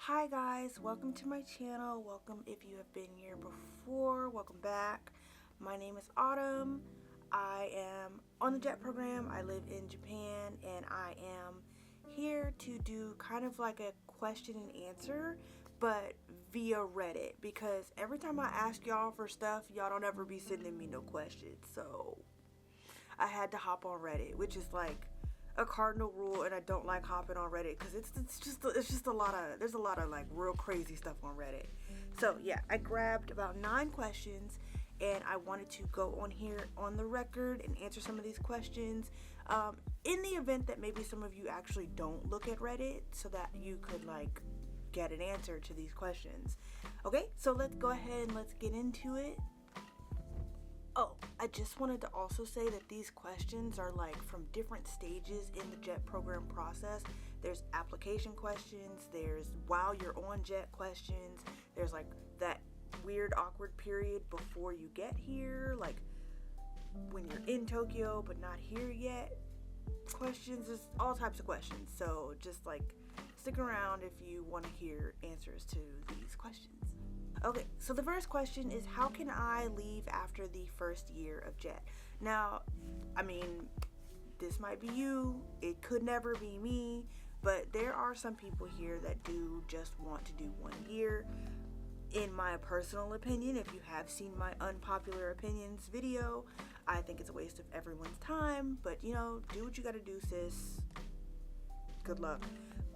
Hi guys, welcome to my channel. Welcome if you have been here before. Welcome back. My name is Autumn. I am on the JET program. I live in Japan and I am here to do kind of like a question and answer, but via Reddit, because every time I ask y'all for stuff, y'all don't ever be sending me no questions. So I had to hop on Reddit, which is like a cardinal rule, and I don't like hopping on Reddit because it's just a lot of, there's a lot of like real crazy stuff on Reddit. So yeah, I grabbed about 9 questions and I wanted to go on here on the record and answer some of these questions in the event that maybe some of you actually don't look at Reddit, so that you could like get an answer to these questions. Okay, so let's go ahead and let's get into it. Oh, I just wanted to also say that these questions are like from different stages in the JET program process. There's application questions, there's while you're on JET questions, there's like that weird awkward period before you get here, like when you're in Tokyo but not here yet questions. There's all types of questions, so just like stick around if you want to hear answers to these questions. Okay, so the first question is, how can I leave after the first year of JET? Now, I mean, this might be you, it could never be me, but there are some people here that do just want to do 1 year. In my personal opinion, if you have seen my unpopular opinions video, I think it's a waste of everyone's time, but you know, do what you gotta do, sis. Good luck.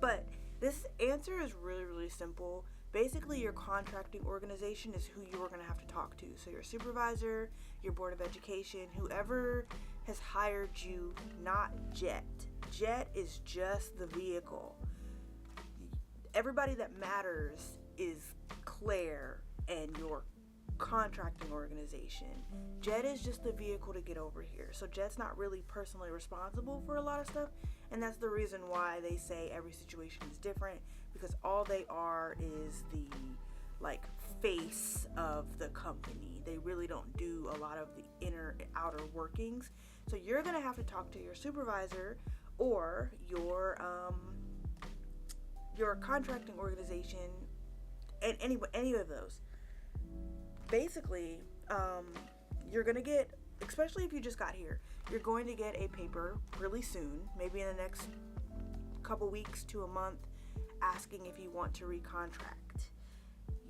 But this answer is really simple. Basically, your contracting organization is who you are going to have to talk to. So your supervisor, your board of education, whoever has hired you, not JET. JET is just the vehicle. Everybody that matters is Claire and your contracting organization. JET is just the vehicle to get over here. So JET's not really personally responsible for a lot of stuff, and that's the reason why they say every situation is different, because all they are is the like face of the company. They really don't do a lot of the inner outer workings. So you're gonna have to talk to your supervisor or your contracting organization, and any of those. Basically, you're gonna get, especially if you just got here, you're going to get a paper really soon, maybe in the next couple weeks to a month, asking if you want to recontract.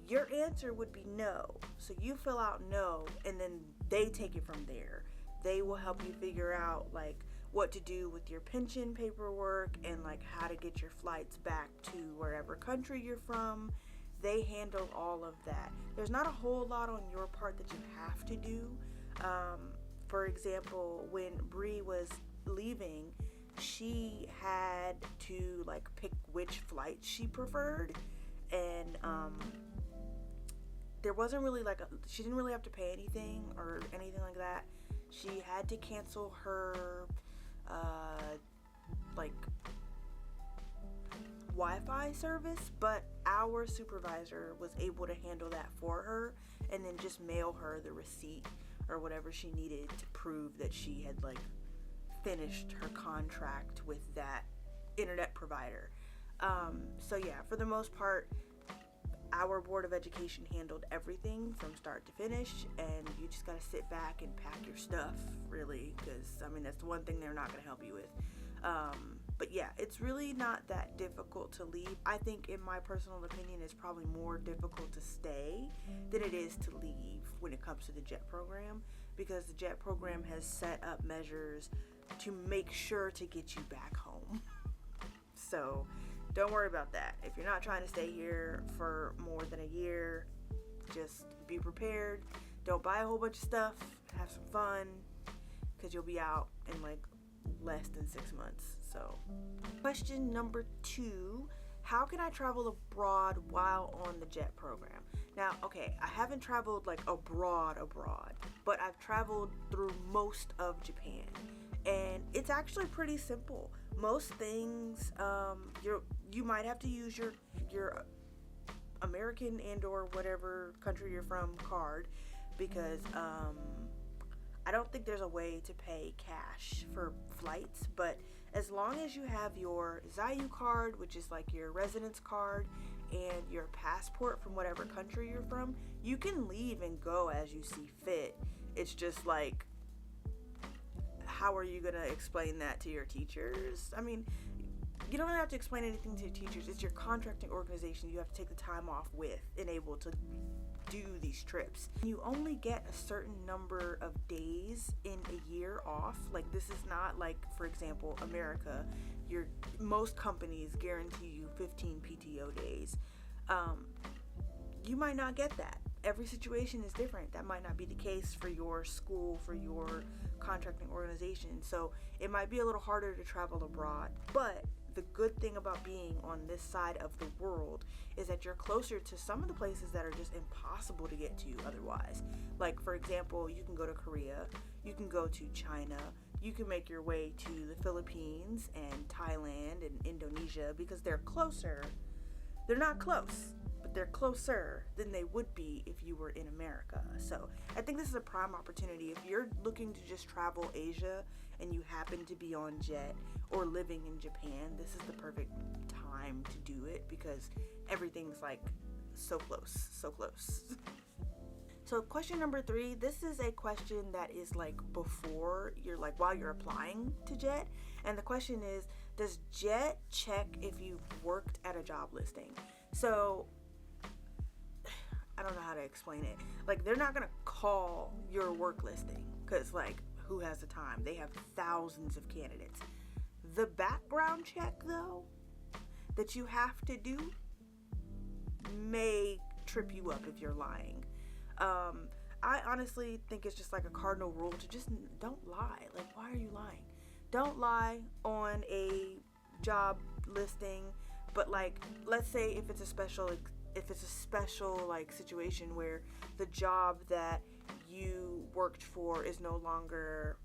Your answer would be no. So you fill out no, and then they take it from there. They will help you figure out like what to do with your pension paperwork and like how to get your flights back to wherever country you're from. They handle all of that. There's not a whole lot on your part that you have to do. For example, when Bree was leaving, she had to like pick which flight she preferred, and there wasn't really like she didn't really have to pay anything or anything like that. She had to cancel her like Wi-Fi service, but our supervisor was able to handle that for her and then just mail her the receipt or whatever she needed to prove that she had like finished her contract with that internet provider. So yeah, for the most part, our board of education handled everything from start to finish, and you just gotta sit back and pack your stuff, really, because I mean that's the one thing they're not gonna help you with. But yeah, it's really not that difficult to leave. I think, in my personal opinion, it's probably more difficult to stay than it is to leave when it comes to the JET program, because the JET program has set up measures to make sure to get you back home. So don't worry about that. If you're not trying to stay here for more than a year, just be prepared. Don't buy a whole bunch of stuff. Have some fun, because you'll be out in like less than 6 months. So question number 2, how can I travel abroad while on the JET program? Now, okay, I haven't traveled like abroad, but I've traveled through most of Japan, and it's actually pretty simple. Most things, you might have to use your American and or whatever country you're from card, because I don't think there's a way to pay cash for flights, but as long as you have your Zayu card, which is like your residence card, and your passport from whatever country you're from, you can leave and go as you see fit. It's just like, how are you going to explain that to your teachers? I mean, you don't have to explain anything to your teachers. It's your contracting organization you have to take the time off with and able to do these trips. You only get a certain number of days in a year off. Like, this is not like, for example, America. Most companies guarantee you 15 PTO days. You might not get that. Every situation is different. That might not be the case for your school, for your contracting organization. So it might be a little harder to travel abroad. But the good thing about being on this side of the world is that you're closer to some of the places that are just impossible to get to otherwise. Like, for example, you can go to Korea, you can go to China, you can make your way to the Philippines and Thailand and Indonesia because they're closer. They're not close, but they're closer than they would be if you were in America. So I think this is a prime opportunity. If you're looking to just travel Asia and you happen to be on jet or living in Japan, this is the perfect time to do it because everything's like so close, so close. So question number 3, this is a question that is like before you're like, while you're applying to jet. And the question is, does jet check if you've worked at a job listing? So I don't know how to explain it. Like, they're not going to call your work listing because, like, who has the time? They have thousands of candidates. The background check, though, that you have to do may trip you up if you're lying. I honestly think it's just like a cardinal rule to just don't lie. Like, why are you lying? Don't lie on a job listing. But, like, let's say if it's a special like situation where the job that you worked for is no longer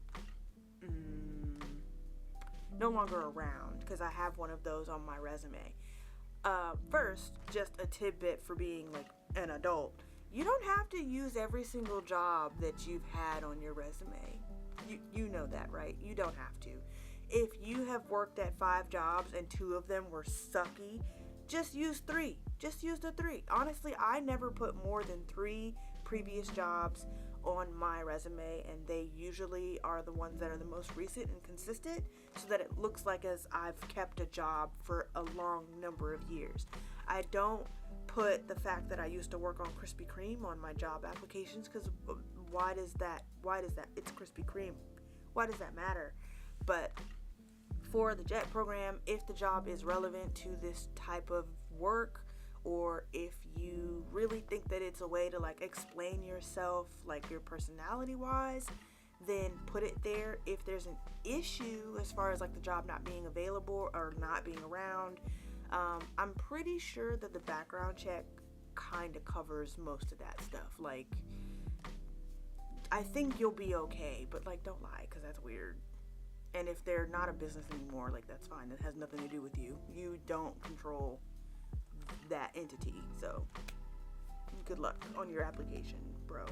around, because I have one of those on my resume. First, just a tidbit for being like an adult. You don't have to use every single job that you've had on your resume. You know that, right? You don't have to. If you have worked at 5 jobs and 2 of them were sucky, just use 3. Just use the 3. Honestly, I never put more than 3 previous jobs on my resume, and they usually are the ones that are the most recent and consistent, so that it looks like as I've kept a job for a long number of years. I don't put the fact that I used to work on Krispy Kreme on my job applications, because why does that, it's Krispy Kreme. Why does that matter? But for the JET program, if the job is relevant to this type of work, or if you really think that it's a way to like explain yourself, like your personality wise, then put it there. If there's an issue as far as like the job not being available or not being around, I'm pretty sure that the background check kind of covers most of that stuff. Like, I think you'll be okay, but like, don't lie, because that's weird. And if they're not a business anymore, like, that's fine. That has nothing to do with you. You don't control that entity. So good luck on your application, bro.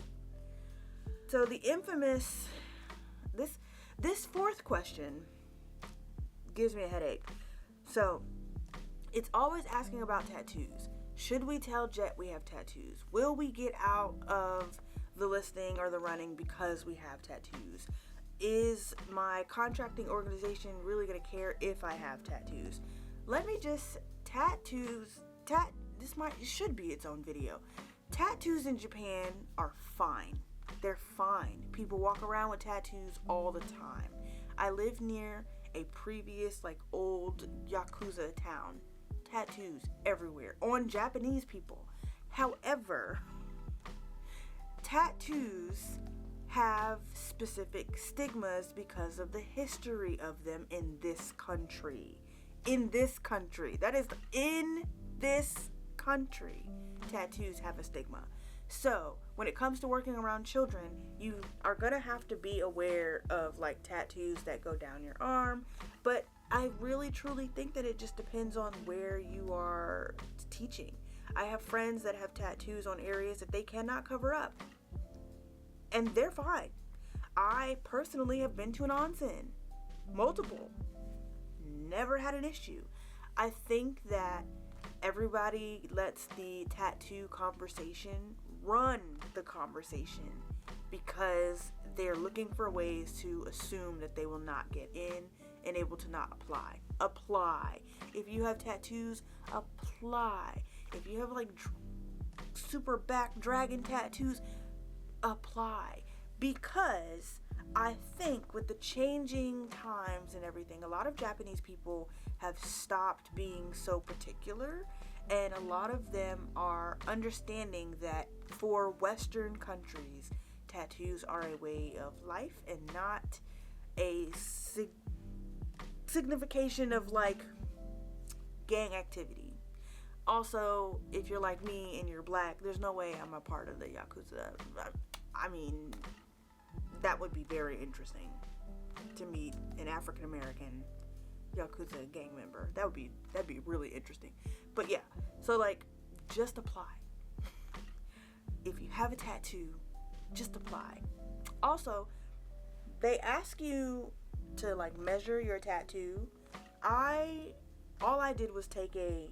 So the infamous, this 4th question gives me a headache. So it's always asking about tattoos. Should we tell Jet we have tattoos? Will we get out of the listing or the running because we have tattoos? Is my contracting organization really going to care if I have tattoos? Let me just, it should be its own video. Tattoos in Japan are fine. They're fine. People walk around with tattoos all the time. I live near a previous like old Yakuza town. Tattoos everywhere on Japanese people. However, tattoos have specific stigmas because of the history of them in this country. In this country. That is, in this country, tattoos have a stigma. So when it comes to working around children, you are gonna have to be aware of like tattoos that go down your arm. But I really truly think that it just depends on where you are teaching. I have friends that have tattoos on areas that they cannot cover up, and they're fine. I personally have been to an onsen, multiple, never had an issue. I think that everybody lets the tattoo conversation run the conversation because they're looking for ways to assume that they will not get in and able to not apply. Apply. If you have tattoos, apply. If you have like super back dragon tattoos, apply. Because I think with the changing times and everything, a lot of Japanese people have stopped being so particular, and a lot of them are understanding that for Western countries, tattoos are a way of life and not a signification of like gang activity. Also, if you're like me and you're black, there's no way I'm a part of the Yakuza. I mean, that would be very interesting to meet an African American Yakuza gang member. That'd be really interesting. But yeah, so like, just apply. If you have a tattoo, just apply. Also, they ask you to like measure your tattoo. All I did was take a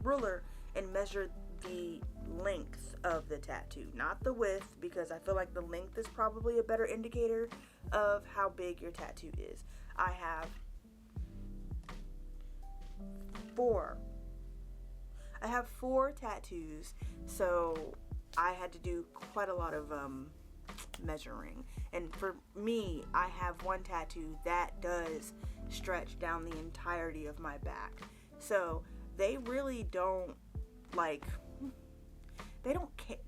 ruler and measure the length of the tattoo, not the width, because I feel like the length is probably a better indicator of how big your tattoo is. I have four tattoos, so I had to do quite a lot of measuring. And for me, I have one tattoo that does stretch down the entirety of my back. So they really don't care.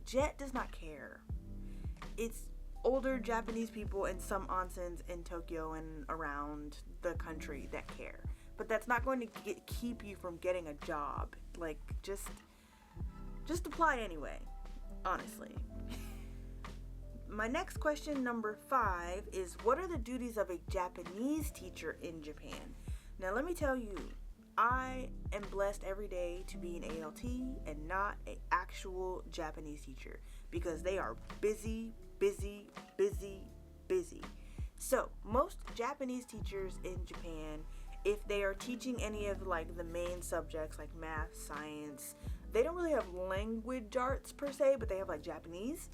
Jet does not care. It's older Japanese people and some onsens in Tokyo and around the country that care. But that's not going to keep you from getting a job. Like, just apply anyway, honestly. My next question, number 5, is what are the duties of a Japanese teacher in Japan? Now, let me tell you, I am blessed every day to be an ALT and not an actual Japanese teacher, because they are busy. So, most Japanese teachers in Japan, if they are teaching any of like the main subjects like math, science, they don't really have language arts per se, but they have like Japanese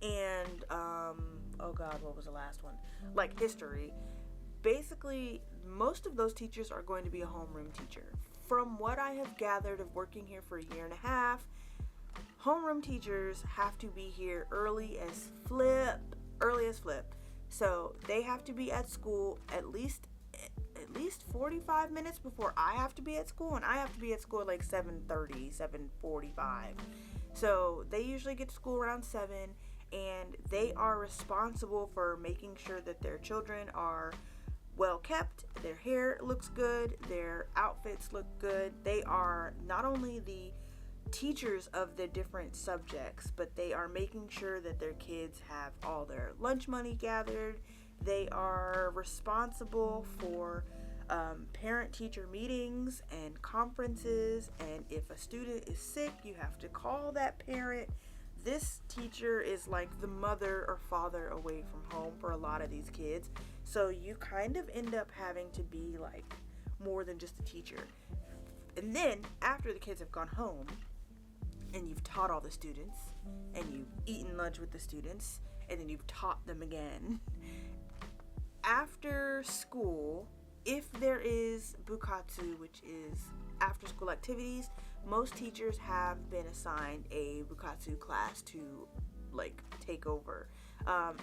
and oh god, what was the last one? Like history. Basically, most of those teachers are going to be a homeroom teacher. From what I have gathered of working here for a year and a half, homeroom teachers have to be here early as flip. So they have to be at school at least 45 minutes before I have to be at school, and I have to be at school at like 7:30, 7:45. So they usually get to school around 7, and they are responsible for making sure that their children are well kept, their hair looks good, their outfits look good. They are not only the teachers of the different subjects, but they are making sure that their kids have all their lunch money gathered. They are responsible for parent-teacher meetings and conferences, and if a student is sick, you have to call that parent. This teacher is like the mother or father away from home for a lot of these kids, so you kind of end up having to be like more than just a teacher. And then after the kids have gone home and you've taught all the students and you've eaten lunch with the students and then you've taught them again, after school, if there is bukatsu, which is after school activities, most teachers have been assigned a bukatsu class to like take over.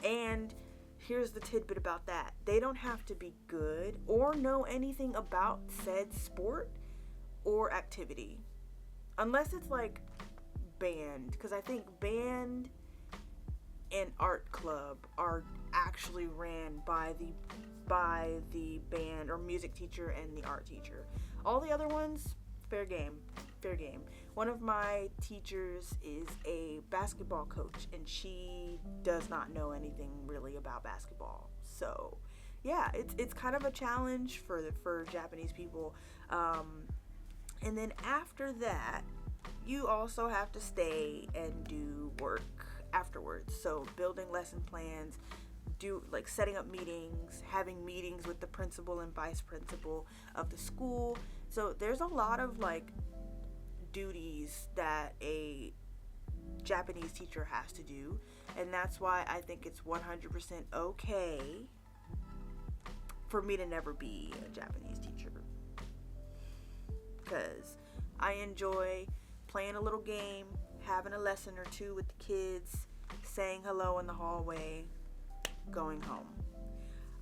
And here's the tidbit about that. They don't have to be good or know anything about said sport or activity. Unless it's like band, because I think band and art club are actually ran by the band or music teacher and the art teacher. All the other ones, fair game. One of my teachers is a basketball coach, and she does not know anything really about basketball. So yeah, it's kind of a challenge for Japanese people. And then after that, you also have to stay and do work afterwards. So building lesson plans, setting up meetings, having meetings with the principal and vice principal of the school, So there's a lot of like duties that a Japanese teacher has to do, and that's why I think it's 100% okay for me to never be a Japanese teacher, because I enjoy playing a little game, having a lesson or two with the kids, saying hello in the hallway, going home.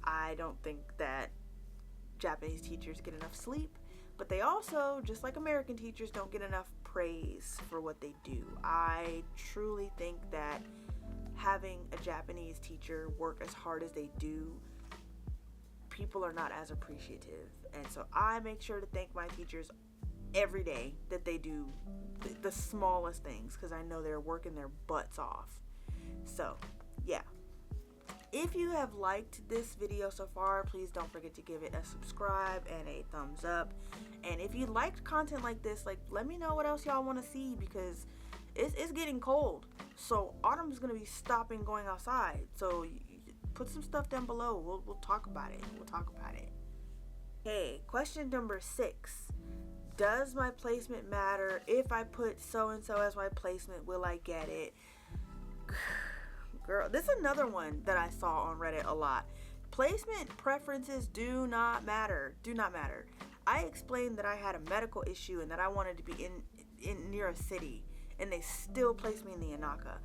I don't think that Japanese teachers get enough sleep, but they also, just like American teachers, don't get enough praise for what they do. I truly think that having a Japanese teacher work as hard as they do, people are not as appreciative. And so I make sure to thank my teachers every day that they do the smallest things, because I know they're working their butts off. So yeah, if you have liked this video so far, please don't forget to give it a subscribe and a thumbs up. And if you liked content like this, like, let me know what else y'all want to see, because it's getting cold. So autumn's gonna be stopping going outside. So put some stuff down below. We'll talk about it. Okay, question number 6. Does my placement matter? If I put so and so as my placement, will I get it? Girl, this is another one that I saw on Reddit a lot. Placement preferences do not matter. I explained that I had a medical issue and that I wanted to be in near a city, and they still placed me in the Inaka.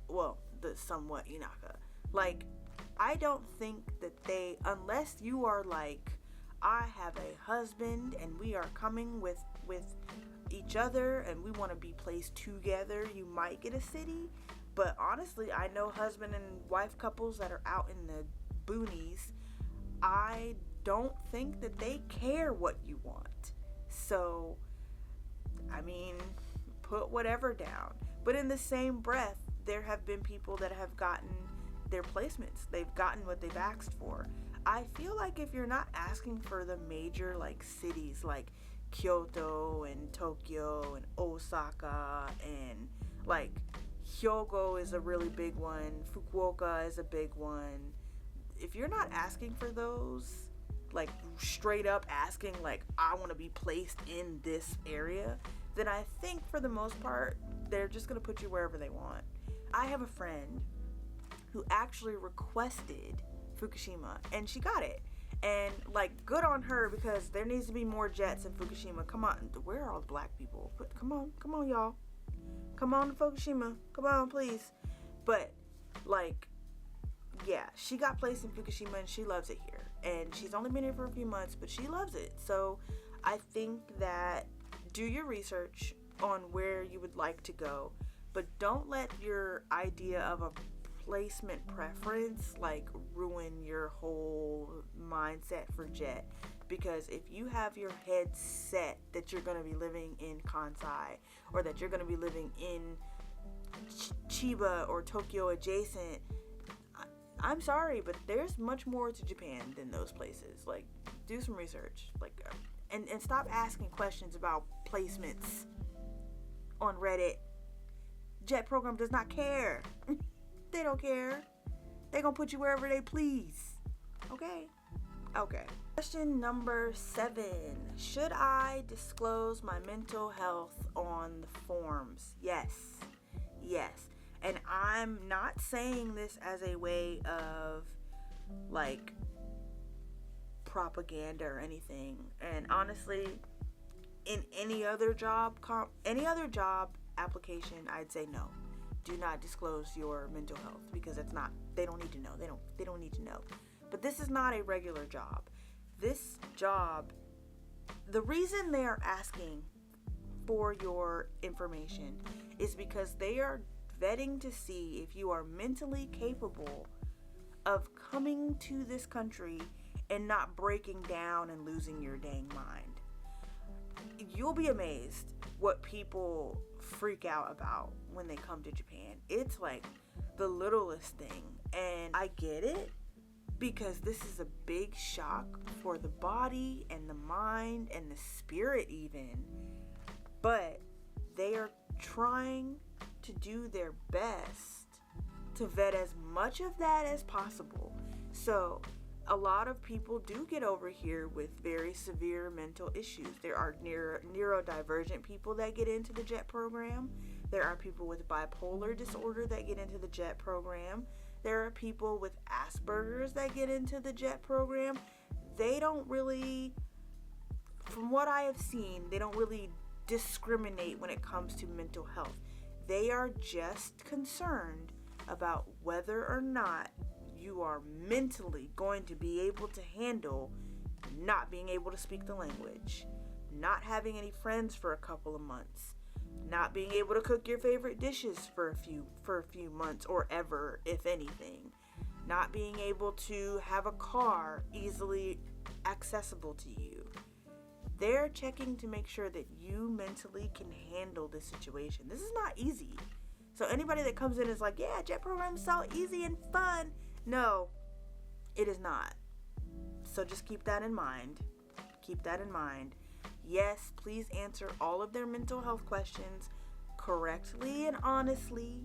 Well, the somewhat Inaka. Like, I don't think that unless you are like, I have a husband and we are coming with each other and we want to be placed together, you might get a city. But honestly, I know husband and wife couples that are out in the boonies. I don't think that they care what you want. So, I mean, put whatever down. But in the same breath, there have been people that have gotten their placements. They've gotten what they've asked for. I feel like if you're not asking for the major like cities like Kyoto and Tokyo and Osaka, and like Hyogo is a really big one, Fukuoka is a big one. If you're not asking for those, like straight up asking like, I want to be placed in this area, then I think for the most part they're just going to put you wherever they want. I have a friend who actually requested Fukushima and she got it, and like, good on her, because there needs to be more jets in Fukushima. Come on, where are all the black people? Come on y'all, come on to Fukushima, come on please. But like, yeah, she got placed in Fukushima and she loves it here, and she's only been here for a few months, but she loves it. So I think that do your research on where you would like to go, but don't let your idea of a placement preference like ruin your whole mindset for jet. Because if you have your head set that you're going to be living in Kansai, or that you're going to be living in Chiba or Tokyo adjacent, I'm sorry, but there's much more to Japan than those places. Like, do some research, like, and stop asking questions about placements on Reddit. Jet program does not care. They don't care. They gonna put you wherever they please. Okay. Question number 7. Should I disclose my mental health on the forms? Yes. And I'm not saying this as a way of like propaganda or anything. And honestly, in any other job application, I'd say no. Do not disclose your mental health, because it's not, they don't need to know. They don't need to know. But this is not a regular job. This job, the reason they are asking for your information is because they are vetting to see if you are mentally capable of coming to this country and not breaking down and losing your dang mind. You'll be amazed what people freak out about when they come to Japan. It's like the littlest thing, and I get it, because this is a big shock for the body and the mind and the spirit even. But they are trying to do their best to vet as much of that as possible. So a lot of people do get over here with very severe mental issues. There are neurodivergent people that get into the JET program. There are people with bipolar disorder that get into the JET program. There are people with Asperger's that get into the JET program. They don't really, from what I have seen, they don't really discriminate when it comes to mental health. They are just concerned about whether or not you are mentally going to be able to handle not being able to speak the language, not having any friends for a couple of months, not being able to cook your favorite dishes for a few months or ever, if anything, not being able to have a car easily accessible to you. They're checking to make sure that you mentally can handle this situation. This is not easy. So anybody that comes in is like, yeah, JET program is so easy and fun. No, it is not. So just keep that in mind. Keep that in mind. Yes, please answer all of their mental health questions correctly and honestly.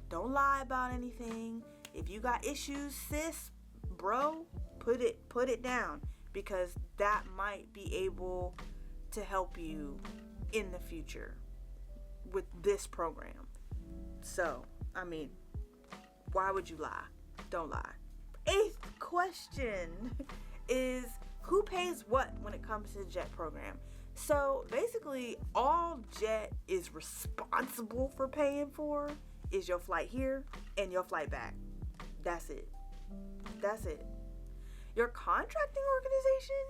Don't lie about anything. If you got issues, sis, bro, put it down, because that might be able to help you in the future with this program. So, I mean, why would you lie? Don't lie. 8th question is, who pays what when it comes to the JET program? So basically, all JET is responsible for paying for is your flight here and your flight back. That's it. That's it. Your contracting organization,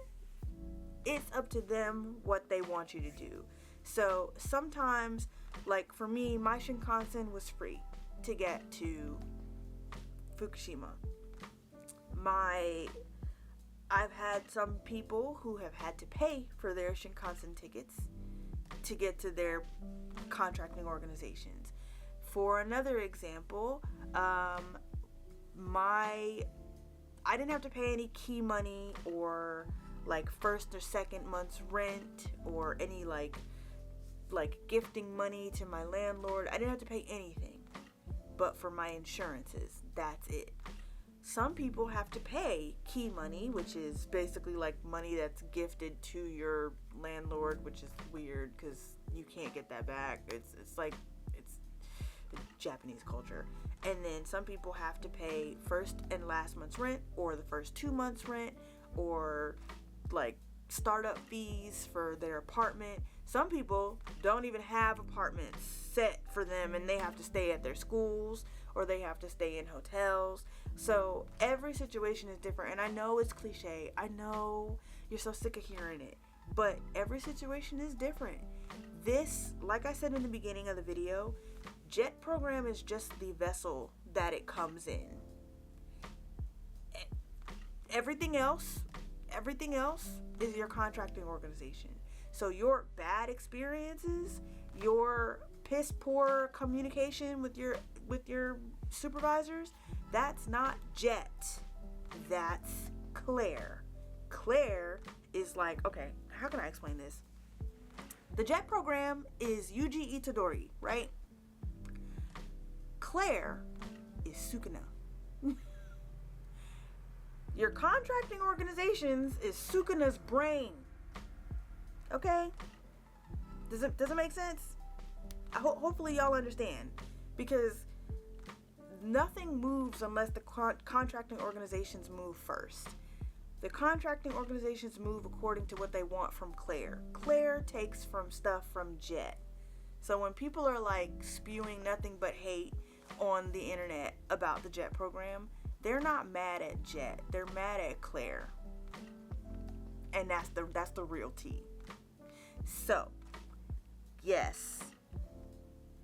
it's up to them what they want you to do. So sometimes, like for me, my Shinkansen was free to get to Fukushima. I've had some people who have had to pay for their Shinkansen tickets to get to their contracting organizations. For another example, I didn't have to pay any key money or like first or second month's rent or any like gifting money to my landlord. I didn't have to pay anything but for my insurances. That's it. Some people have to pay key money, which is basically like money that's gifted to your landlord, which is weird because you can't get that back. It's like, it's Japanese culture. And then some people have to pay first and last month's rent, or the first 2 months rent, or like startup fees for their apartment. Some people don't even have apartments set for them and they have to stay at their schools or they have to stay in hotels. So every situation is different, and I know it's cliche. I know you're so sick of hearing it, but every situation is different. This, like I said in the beginning of the video, JET program is just the vessel that it comes in. Everything else is your contracting organization. So your bad experiences, your piss poor communication with your supervisors, that's not JET. That's Claire. Claire is like, okay, how can I explain this? The JET program is Yuji Itadori, right? Claire is Sukuna. Your contracting organizations is Sukuna's brain. Okay? Does it make sense? Hopefully y'all understand, because nothing moves unless the contracting organizations move first. The contracting organizations move according to what they want from Claire. Claire takes from stuff from JET. So when people are like spewing nothing but hate on the internet about the JET program, they're not mad at JET. They're mad at Claire. And that's the real tea. So, yes,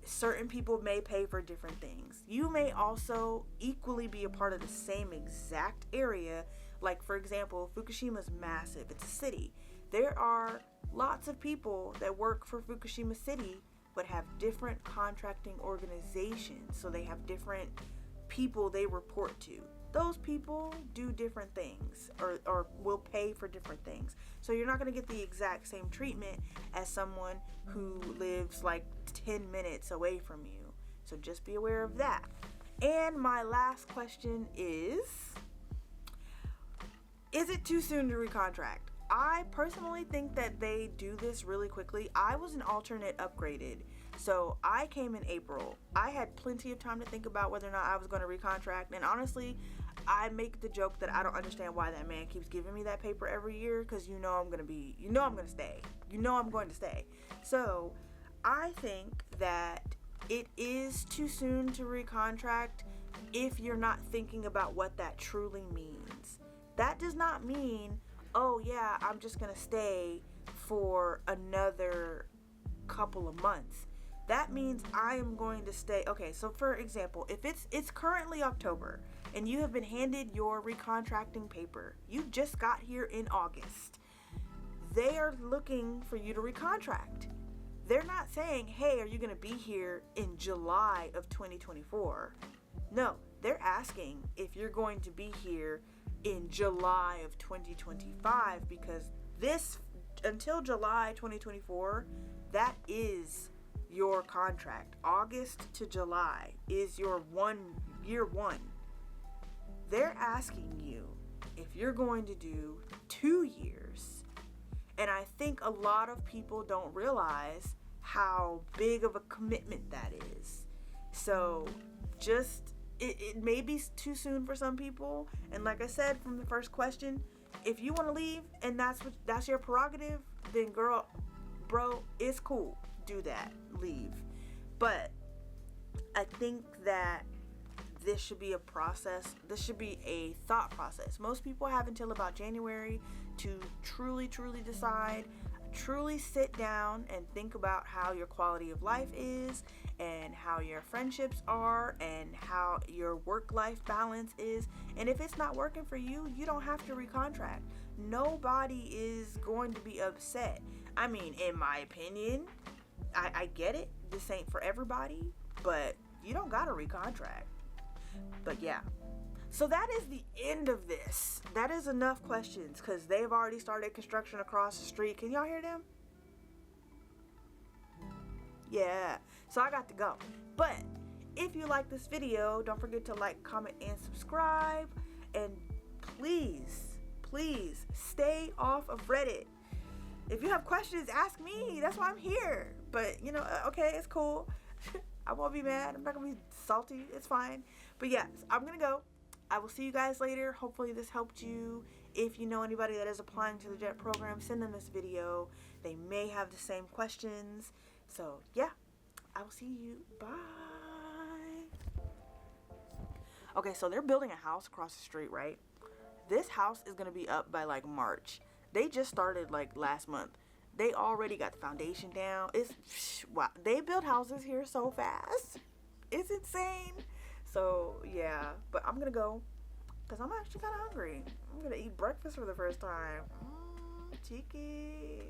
certain people may pay for different things. You may also equally be a part of the same exact area. Like, for example, Fukushima is massive. It's a city. There are lots of people that work for Fukushima City but have different contracting organizations. So they have different people they report to. Those people do different things or will pay for different things. So you're not going to get the exact same treatment as someone who lives like 10 minutes away from you. So just be aware of that. And my last question is, Is it too soon to recontract? I personally think that they do this really quickly. I was an alternate upgraded. So I came in April. I had plenty of time to think about whether or not I was going to recontract. And honestly, I make the joke that I don't understand why that man keeps giving me that paper every year, because I'm going to stay. I'm going to stay. So I think that it is too soon to recontract if you're not thinking about what that truly means. That does not mean, oh yeah, I'm just going to stay for another couple of months. That means I am going to stay. Okay, so for example, if it's currently October and you have been handed your recontracting paper, you just got here in August, they are looking for you to recontract. They're not saying, hey, are you going to be here in July of 2024? No, they're asking if you're going to be here in July of 2025, because this, until July 2024, that is your contract. August to July is your year one. They're asking you if you're going to do 2 years. And I think a lot of people don't realize how big of a commitment that is. So just, it may be too soon for some people. And like I said from the first question, if you want to leave and that's your prerogative, then bro, it's cool. Do that. Leave. But I think that this should be a process. This should be a thought process. Most people have until about January to truly decide, truly sit down and think about how your quality of life is, and how your friendships are, and how your work-life balance is. And if it's not working for you, you don't have to recontract. Nobody is going to be upset. I mean, in my opinion, I get it. This ain't for everybody, but you don't gotta recontract. But yeah. So that is the end of this. That is enough questions, because they've already started construction across the street. Can y'all hear them? Yeah. So I got to go. But if you like this video, don't forget to like, comment, and subscribe. And please stay off of Reddit. If you have questions, ask me. That's why I'm here. But, okay, it's cool. I won't be mad. I'm not going to be salty. It's fine. But yes, I'm going to go. I will see you guys later. Hopefully this helped you. If you know anybody that is applying to the JET program, send them this video. They may have the same questions. So, yeah. I will see you. Bye. Okay, so they're building a house across the street, right? This house is going to be up by, March. They just started, last month. They already got the foundation down. Wow. They build houses here so fast. It's insane. So, yeah. But I'm going to go, because I'm actually kind of hungry. I'm going to eat breakfast for the first time. Cheeky.